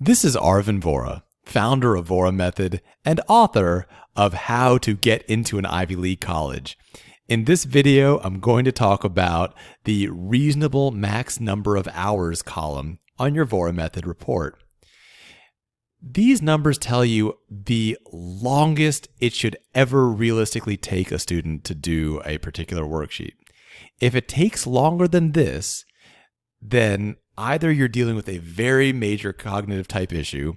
This is Arvin Vora, founder of Vora Method and author of How to Get into an Ivy League College. In this video, I'm going to talk about the reasonable max number of hours column on your Vora Method report. These numbers tell you the longest it should ever realistically take a student to do a particular worksheet. If it takes longer than this, then either you're dealing with a very major cognitive type issue,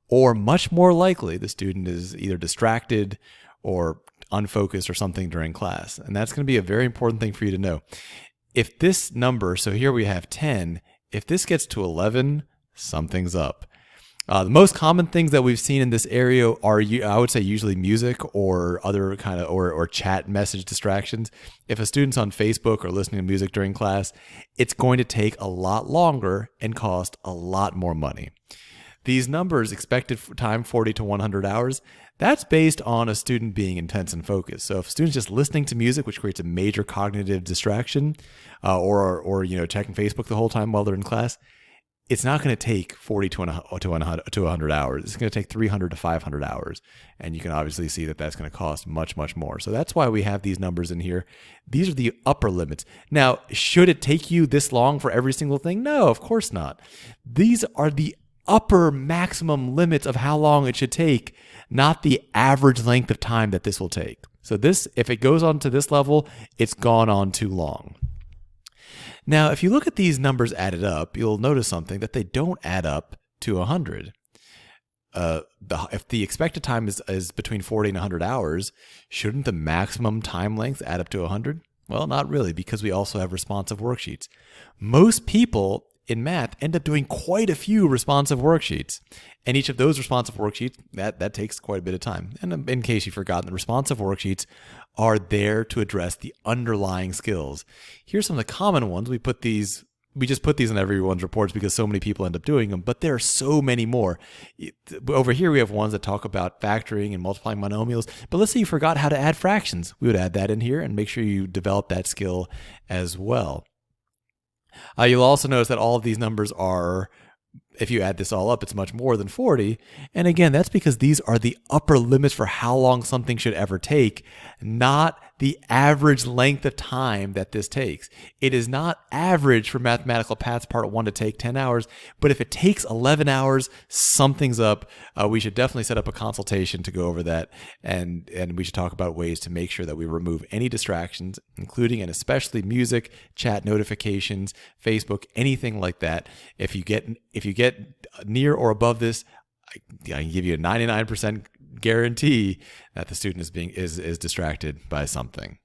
or much more likely the student is either distracted or unfocused or something during class. And that's going to be a very important thing for you to know. If this number, so here we have 10, if this gets to 11, something's up. The most common things that we've seen in this area are, I would say, usually music or other kind of or chat message distractions. If a student's on Facebook or listening to music during class, it's going to take a lot longer and cost a lot more money. These numbers, expected time 40 to 100 hours, that's based on a student being intense and focused. So if a student's just listening to music, which creates a major cognitive distraction, or checking Facebook the whole time while they're in class, it's not going to take 40 to 100 hours. It's going to take 300 to 500 hours. And you can obviously see that that's going to cost much, much more. So that's why we have these numbers in here. These are the upper limits. Now, should it take you this long for every single thing? No, of course not. These are the upper maximum limits of how long it should take, not the average length of time that this will take. So this, if it goes on to this level, it's gone on too long. Now, if you look at these numbers added up, you'll notice something, that they don't add up to 100. If the expected time is between 40 and 100 hours, shouldn't the maximum time length add up to 100? Well, not really, because we also have responsive worksheets. Most people in math end up doing quite a few responsive worksheets. And each of those responsive worksheets, that takes quite a bit of time. And in case you've forgotten, the responsive worksheets are there to address the underlying skills. Here's some of the common ones. We just put these in everyone's reports because so many people end up doing them, but there are so many more. Over here, we have ones that talk about factoring and multiplying monomials, but let's say you forgot how to add fractions. We would add that in here and make sure you develop that skill as well. You'll also notice that all of these numbers are, if you add this all up, it's much more than 40. And again, that's because these are the upper limits for how long something should ever take, not the average length of time that this takes. It is not average for Mathematical Paths Part 1 to take 10 hours, but if it takes 11 hours, something's up. We should definitely set up a consultation to go over that, and we should talk about ways to make sure that we remove any distractions, including and especially music, chat notifications, Facebook, anything like that. If you get near or above this, I can give you a 99% guarantee that the student is distracted by something.